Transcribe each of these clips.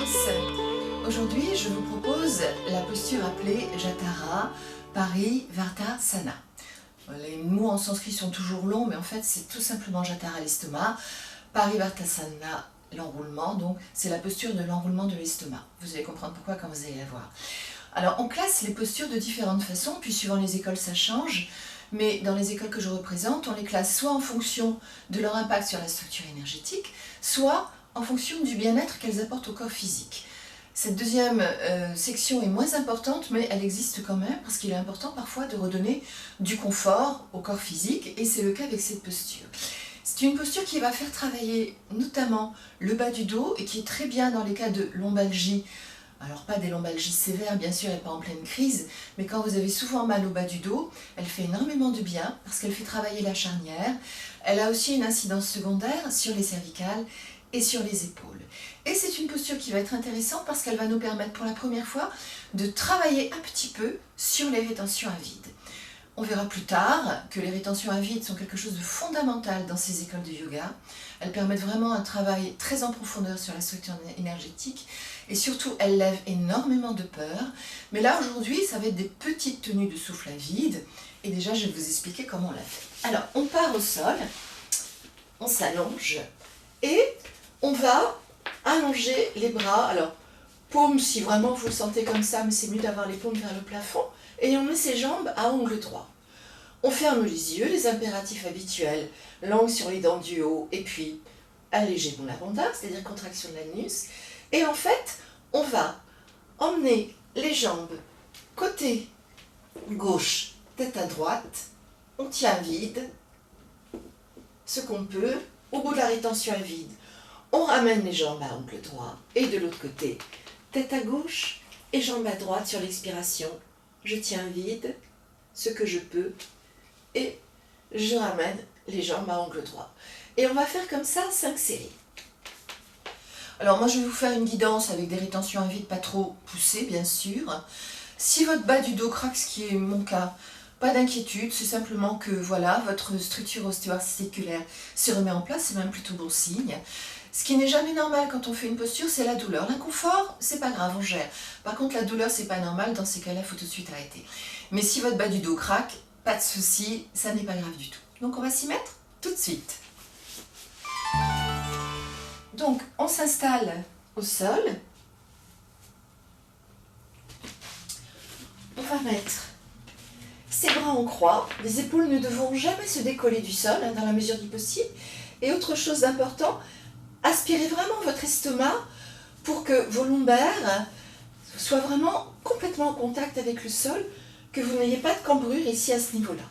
tous. Aujourd'hui, je vous propose la posture appelée Jatara Parivartasana. Les mots en sanskrit sont toujours longs, mais en fait, c'est tout simplement Jatara l'estomac, Parivartasana l'enroulement, donc c'est la posture de l'enroulement de l'estomac. Vous allez comprendre pourquoi quand vous allez la voir. Alors, on classe les postures de différentes façons, puis suivant les écoles, ça change. Mais dans les écoles que je représente, on les classe soit en fonction de leur impact sur la structure énergétique, soit en fonction du bien-être qu'elles apportent au corps physique. Cette deuxième section est moins importante, mais elle existe quand même, parce qu'il est important parfois de redonner du confort au corps physique, et c'est le cas avec cette posture. C'est une posture qui va faire travailler notamment le bas du dos, et qui est très bien dans les cas de lombalgie. Alors pas des lombalgies sévères bien sûr et pas en pleine crise, mais quand vous avez souvent mal au bas du dos, elle fait énormément de bien parce qu'elle fait travailler la charnière. Elle a aussi une incidence secondaire sur les cervicales et sur les épaules. Et c'est une posture qui va être intéressante parce qu'elle va nous permettre pour la première fois de travailler un petit peu sur les rétentions à vide. On verra plus tard que les rétentions à vide sont quelque chose de fondamental dans ces écoles de yoga. Elles permettent vraiment un travail très en profondeur sur la structure énergétique et surtout elles lèvent énormément de peur. Mais là aujourd'hui, ça va être des petites tenues de souffle à vide et déjà je vais vous expliquer comment on la fait. Alors on part au sol, on s'allonge et on va allonger les bras. Alors paumes si vraiment vous le sentez comme ça, mais c'est mieux d'avoir les paumes vers le plafond. Et on met ses jambes à ongles droits. On ferme les yeux, les impératifs habituels, langue sur les dents du haut, et puis allégez mon abondance, c'est-à-dire contraction de l'anus. Et en fait, on va emmener les jambes côté gauche, tête à droite, on tient vide, ce qu'on peut, au bout de la rétention à vide, on ramène les jambes à ongles droits, et de l'autre côté, tête à gauche et jambes à droite sur l'expiration. Je tiens vide, ce que je peux, et je ramène les jambes à angle droit. Et on va faire comme ça 5 séries. Alors moi je vais vous faire une guidance avec des rétentions à vide pas trop poussées bien sûr. Si votre bas du dos craque, ce qui est mon cas, pas d'inquiétude, c'est simplement que voilà, votre structure ostéo-articulaire se remet en place, c'est même plutôt bon signe. Ce qui n'est jamais normal quand on fait une posture, c'est la douleur. L'inconfort, c'est pas grave, on gère. Par contre, la douleur, c'est pas normal, dans ces cas-là, il faut tout de suite arrêter. Mais si votre bas du dos craque, pas de souci, ça n'est pas grave du tout. Donc on va s'y mettre tout de suite. Donc on s'installe au sol. On va mettre ses bras en croix. Les épaules ne devront jamais se décoller du sol, dans la mesure du possible. Et autre chose d'important, aspirez vraiment votre estomac pour que vos lombaires soient vraiment complètement en contact avec le sol, que vous n'ayez pas de cambrure ici à ce niveau-là.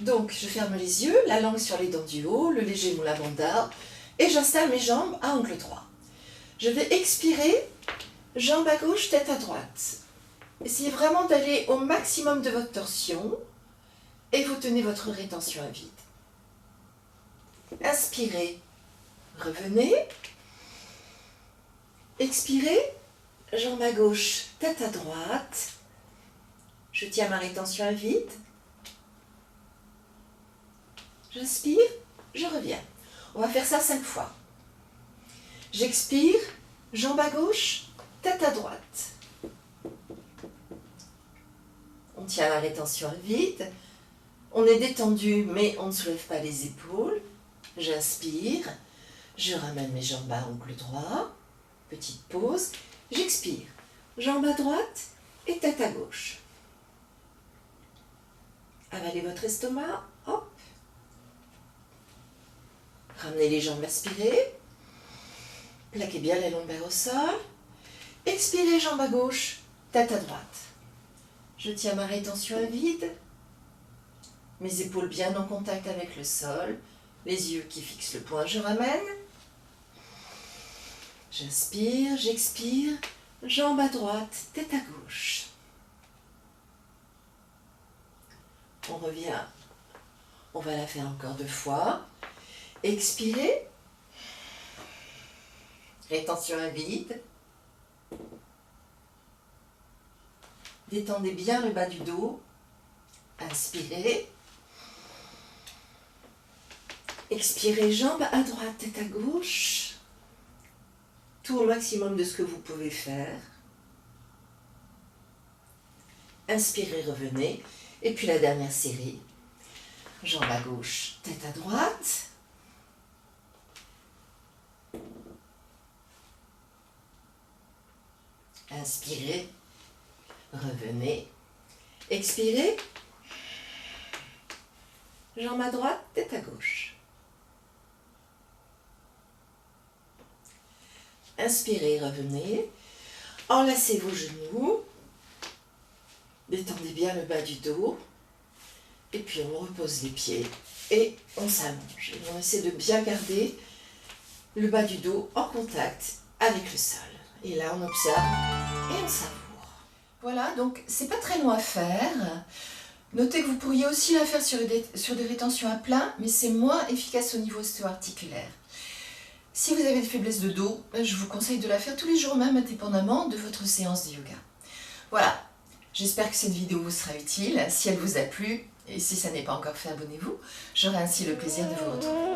Donc je ferme les yeux, la langue sur les dents du haut, le léger moula bandha, et j'installe mes jambes à angle droit. Je vais expirer, jambes à gauche, tête à droite. Essayez vraiment d'aller au maximum de votre torsion et vous tenez votre rétention à vide. Inspirez. Revenez, expirez, jambe à gauche, tête à droite, je tiens ma rétention à vide, j'inspire, je reviens. On va faire ça 5 fois. J'expire, jambe à gauche, tête à droite. On tient la rétention à vide, on est détendu mais on ne soulève pas les épaules, j'inspire. Je ramène mes jambes à angle droit, petite pause, j'expire, jambes à droite et tête à gauche. Avalez votre estomac, hop. Ramenez les jambes, aspirez. Plaquez bien les lombaires au sol. Expirez, jambes à gauche, tête à droite. Je tiens ma rétention à vide. Mes épaules bien en contact avec le sol. Les yeux qui fixent le point, je ramène. J'inspire, j'expire, jambe à droite, tête à gauche. On revient, on va la faire encore 2 fois. Expirez, rétention à vide. Détendez bien le bas du dos. Inspirez. Expirez, jambes à droite, tête à gauche. tout au maximum de ce que vous pouvez faire. Inspirez, revenez. Et puis la dernière série. Jambe à gauche, tête à droite. Inspirez, revenez. Expirez. Jambe à droite, tête à gauche. Inspirez, revenez. Enlacez vos genoux. Détendez bien le bas du dos. Et puis on repose les pieds et on s'allonge. Et on essaie de bien garder le bas du dos en contact avec le sol. Et là on observe et on savoure. Voilà, donc c'est pas très long à faire. Notez que vous pourriez aussi la faire sur des rétentions à plat, mais c'est moins efficace au niveau ostéo-articulaire. Si vous avez des faiblesses de dos, je vous conseille de la faire tous les jours, même indépendamment de votre séance de yoga. Voilà, j'espère que cette vidéo vous sera utile. Si elle vous a plu, et si ça n'est pas encore fait, abonnez-vous. J'aurai ainsi le plaisir de vous retrouver.